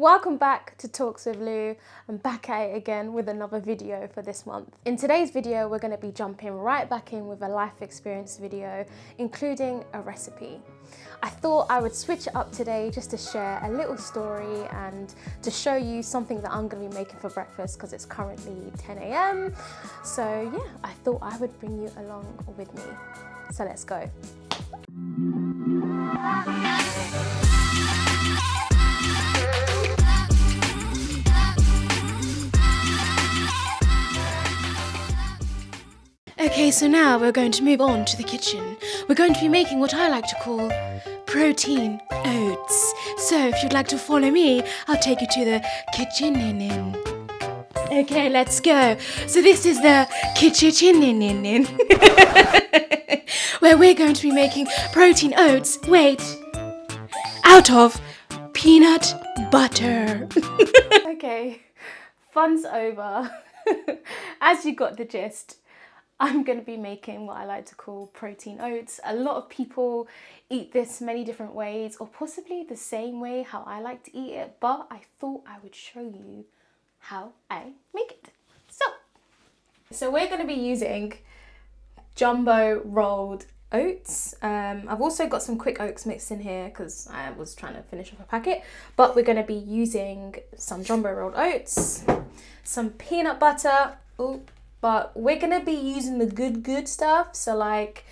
Welcome back to Talks with Lou. I'm back at it again with another video for this month. In today's video, we're going to be jumping right back in with a life experience video, including a recipe. I thought I would switch it up today just to share a little story and to show you something that I'm going to be making for breakfast because it's currently 10 a.m. So yeah, I thought I would bring you along with me. So let's go. Okay, so now we're going to move on to the kitchen. We're going to be making what I like to call protein oats. So if you'd like to follow me, I'll take you to the kitchen. Okay, let's go. So this is the kitchen where we're going to be making protein oats. Wait, out of peanut butter. Okay, fun's over. As you got the gist, I'm going to be making what I like to call protein oats. A lot of people eat this many different ways, or possibly the same way how I like to eat it, but I thought I would show you how I make it. So we're going to be using jumbo rolled oats. I've also got some quick oats mixed in here because I was trying to finish off a packet, but we're going to be using some jumbo rolled oats, some peanut butter, but we're going to be using the good stuff. So like,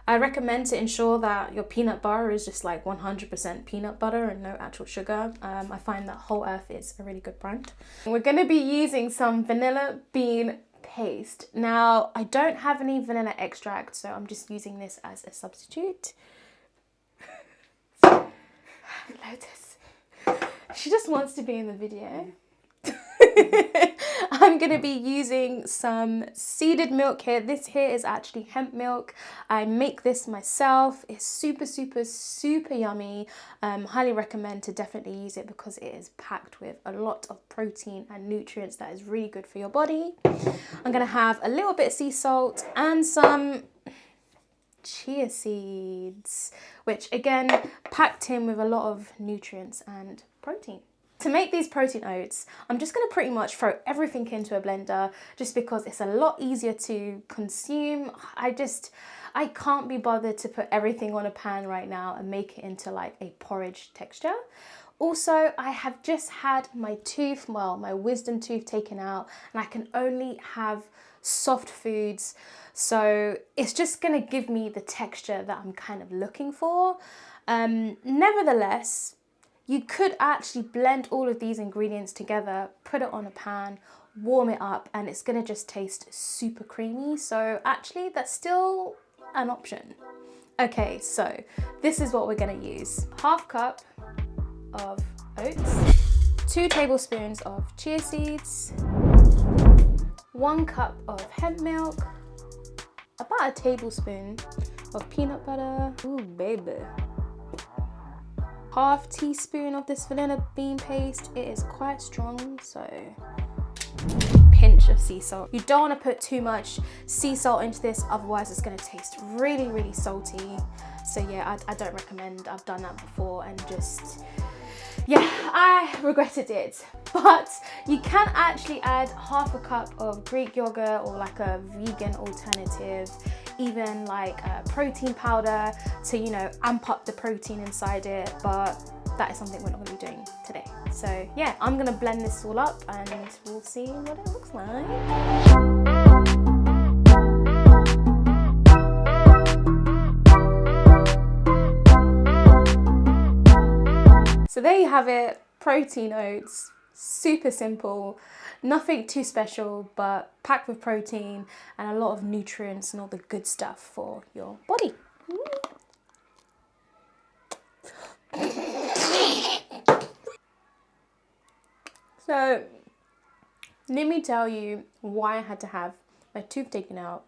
I recommend to ensure that your peanut butter is just like 100% peanut butter and no actual sugar. I find that Whole Earth is a really good brand. We're going to be using some vanilla bean paste. Now, I don't have any vanilla extract, so I'm just using this as a substitute. Lotus. She just wants to be in the video. I'm going to be using some seeded milk here. This here is actually hemp milk. I make this myself. It's super yummy. Highly recommend to definitely use it because it is packed with a lot of protein and nutrients that is really good for your body. I'm going to have a little bit of sea salt and some chia seeds, which again packed in with a lot of nutrients and protein. To make these protein oats, I'm just going to pretty much throw everything into a blender just because it's a lot easier to consume. I can't be bothered to put everything on a pan right now and make it into like a porridge texture. Also, I have just had my wisdom tooth taken out, and I can only have soft foods. So it's just going to give me the texture that I'm kind of looking for. Nevertheless, you could actually blend all of these ingredients together, put it on a pan, warm it up, and it's gonna just taste super creamy. So actually, that's still an option. Okay, so this is what we're gonna use. 1/2 cup of oats, 2 tablespoons of chia seeds, 1 cup of hemp milk, about a tablespoon of peanut butter. Ooh, baby. 1/2 teaspoon of this vanilla bean paste. It is quite strong, so pinch of sea salt. You don't want to put too much sea salt into this, otherwise it's going to taste really salty. So yeah, I don't recommend. I've done that before and just, yeah, I regretted it. But you can actually add 1/2 cup of Greek yogurt or like a vegan alternative, even like protein powder to, you know, amp up the protein inside it, but that is something we're not going to be doing today. So yeah, I'm going to blend this all up and we'll see what it looks like. So there you have it, protein oats. Super simple, nothing too special, but packed with protein and a lot of nutrients and all the good stuff for your body. So let me tell you why I had to have my tooth taken out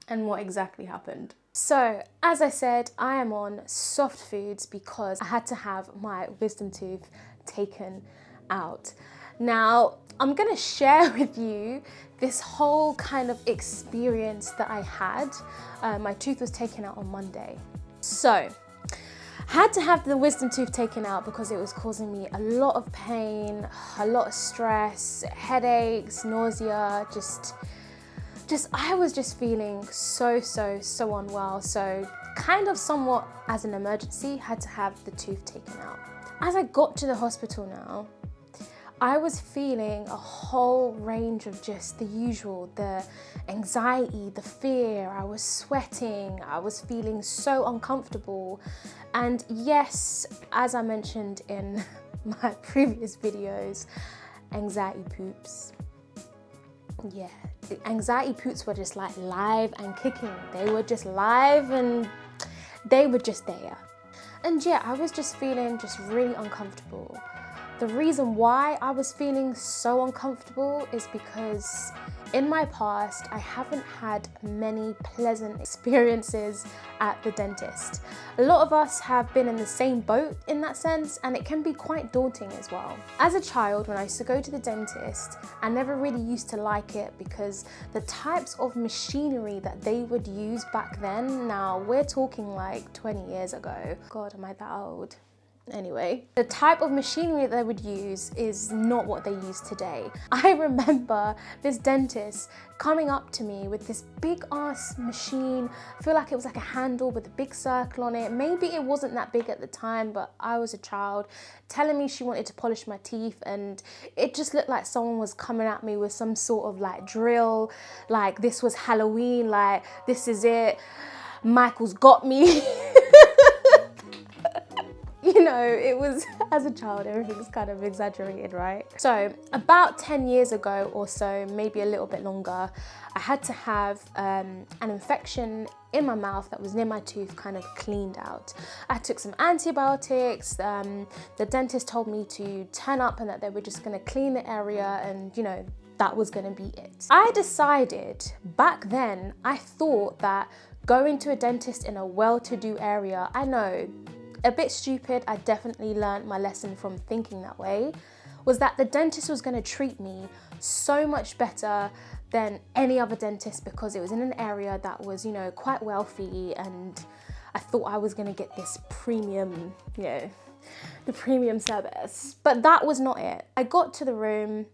and what exactly happened. So, as I said, I am on soft foods because I had to have my wisdom tooth taken out. Now, I'm gonna share with you this whole kind of experience that I had. My tooth was taken out on Monday. So, Had to have the wisdom tooth taken out because it was causing me a lot of pain, a lot of stress, headaches, nausea, I was just feeling so unwell. So kind of somewhat as an emergency, had to have the tooth taken out. As I got to the hospital now, I was feeling a whole range of just the usual, the anxiety, the fear, I was sweating, I was feeling so uncomfortable. And yes, as I mentioned in my previous videos, anxiety poops. Yeah, the anxiety poops were just like live and kicking. They were just live and they were just there. And yeah, I was just feeling just really uncomfortable. The reason why I was feeling so uncomfortable is because in my past, I haven't had many pleasant experiences at the dentist. A lot of us have been in the same boat in that sense, and it can be quite daunting as well. As a child, when I used to go to the dentist, I never really used to like it because the types of machinery that they would use back then, now we're talking like 20 years ago. God, am I that old? Anyway, the type of machinery that they would use is not what they use today. I remember this dentist coming up to me with this big ass machine. I feel like it was like a handle with a big circle on it. Maybe it wasn't that big at the time, but I was a child, telling me she wanted to polish my teeth, and it just looked like someone was coming at me with some sort of like drill, like this was Halloween, like this is it, Michael's got me. You know, it was, as a child, everything's kind of exaggerated, right? So about 10 years ago or so, maybe a little bit longer, I had to have an infection in my mouth that was near my tooth kind of cleaned out. I took some antibiotics. The dentist told me to turn up and that they were just gonna clean the area, and you know, that was gonna be it. I decided back then, I thought that going to a dentist in a well-to-do area, I know, a bit stupid, I definitely learned my lesson from thinking that way, was that the dentist was going to treat me so much better than any other dentist because it was in an area that was, you know, quite wealthy, and I thought I was going to get this premium, you know, the premium service. But that was not it. I got to the room,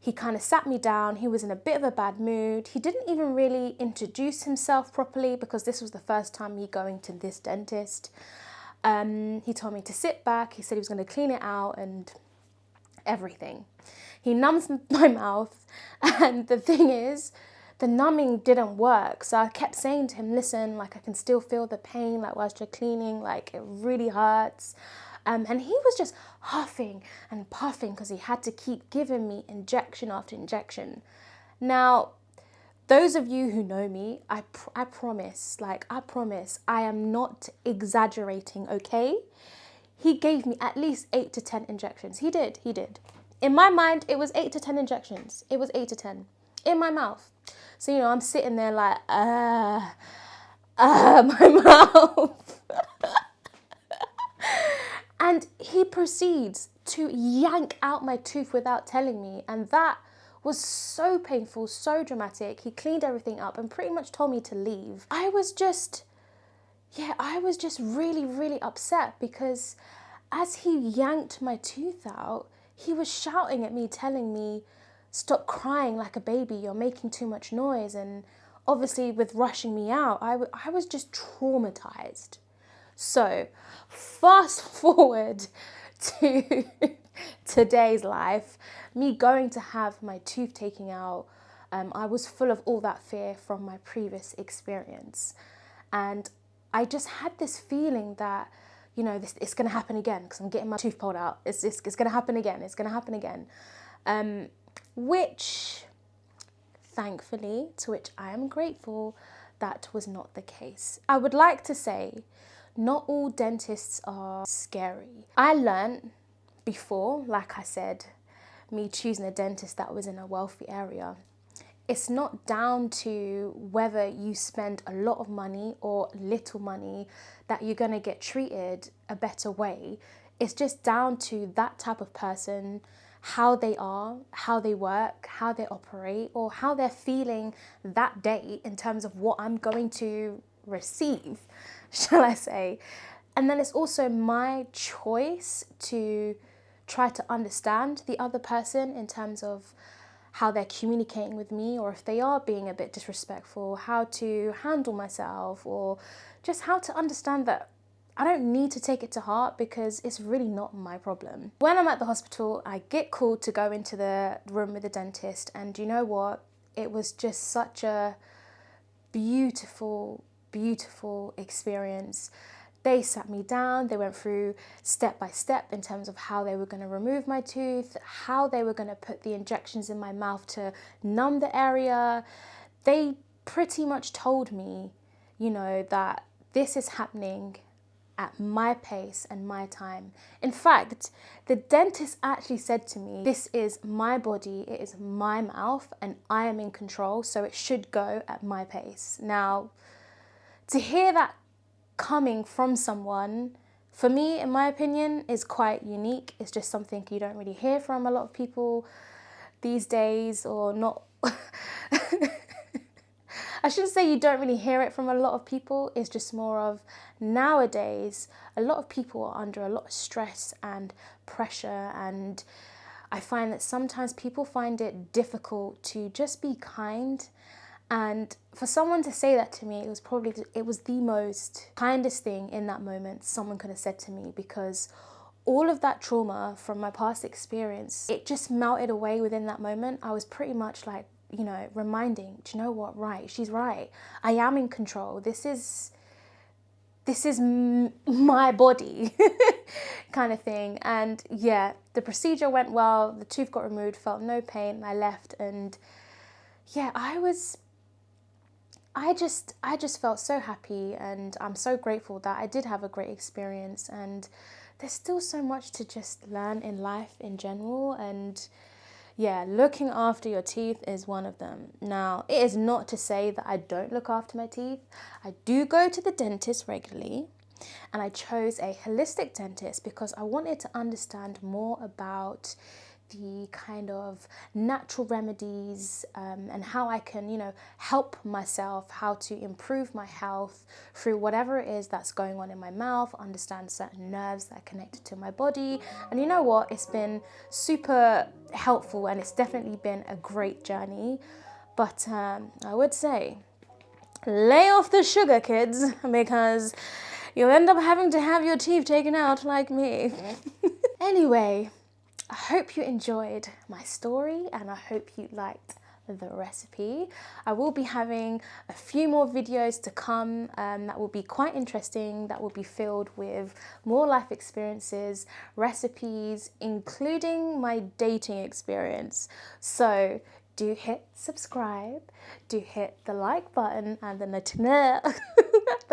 he kind of sat me down, he was in a bit of a bad mood. He didn't even really introduce himself properly because this was the first time me going to this dentist. He told me to sit back, he said he was going to clean it out and everything. He numbs my mouth, and the thing is, the numbing didn't work. So I kept saying to him, listen, like I can still feel the pain, like whilst you're cleaning, like it really hurts. And he was just huffing and puffing because he had to keep giving me injection after injection. Now, those of you who know me, I promise, I am not exaggerating, okay? He gave me at least 8 to 10 injections. He did. In my mind, it was 8 to 10 injections. It was 8 to 10 in my mouth. So, you know, I'm sitting there like, my mouth. And he proceeds to yank out my tooth without telling me, and that was so painful, so dramatic. He cleaned everything up and pretty much told me to leave. I was just really upset because as he yanked my tooth out, he was shouting at me, telling me, stop crying like a baby, you're making too much noise. And obviously with rushing me out, I was just traumatized. So fast forward to today's life, me going to have my tooth taken out, I was full of all that fear from my previous experience. And I just had this feeling that, you know, it's going to happen again because I'm getting my tooth pulled out. It's going to happen again. It's going to happen again. Which, thankfully, to which I am grateful, that was not the case. I would like to say, not all dentists are scary. I learned before, like I said, me choosing a dentist that was in a wealthy area. It's not down to whether you spend a lot of money or little money that you're going to get treated a better way. It's just down to that type of person, how they are, how they work, how they operate, or how they're feeling that day in terms of what I'm going to receive, shall I say. And then it's also my choice to try to understand the other person in terms of how they're communicating with me, or if they are being a bit disrespectful, how to handle myself, or just how to understand that I don't need to take it to heart because it's really not my problem. When I'm at the hospital, I get called to go into the room with the dentist, and you know what? It was just such a beautiful, beautiful experience. They sat me down, they went through step by step in terms of how they were going to remove my tooth, how they were going to put the injections in my mouth to numb the area. They pretty much told me, you know, that this is happening at my pace and my time. In fact, the dentist actually said to me, this is my body, it is my mouth, and I am in control, so it should go at my pace. Now, to hear that coming from someone, for me, in my opinion, is quite unique. It's just something you don't really hear from a lot of people these days, or not. I shouldn't say you don't really hear it from a lot of people. It's just more of nowadays, a lot of people are under a lot of stress and pressure, and I find that sometimes people find it difficult to just be kind. And for someone to say that to me, it was the most kindest thing in that moment someone could have said to me, because all of that trauma from my past experience, it just melted away within that moment. I was pretty much like, you know, reminding, do you know what, right, she's right. I am in control. This is my body kind of thing. And yeah, the procedure went well. The tooth got removed, felt no pain. I left, and yeah, I just felt so happy, and I'm so grateful that I did have a great experience. And there's still so much to just learn in life in general, and yeah, looking after your teeth is one of them. Now, it is not to say that I don't look after my teeth. I do go to the dentist regularly, and I chose a holistic dentist because I wanted to understand more about the kind of natural remedies and how I can, you know, help myself, how to improve my health through whatever it is that's going on in my mouth, understand certain nerves that are connected to my body. And you know what? It's been super helpful, and it's definitely been a great journey. But I would say, lay off the sugar, kids, because you'll end up having to have your teeth taken out like me. Anyway, I hope you enjoyed my story, and I hope you liked the recipe. I will be having a few more videos to come that will be quite interesting, that will be filled with more life experiences, recipes, including my dating experience. So do hit subscribe, do hit the like button and the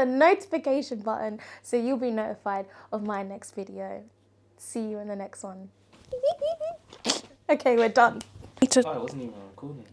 notification button so you'll be notified of my next video. See you in the next one. Okay, we're done. Oh, I wasn't even recording.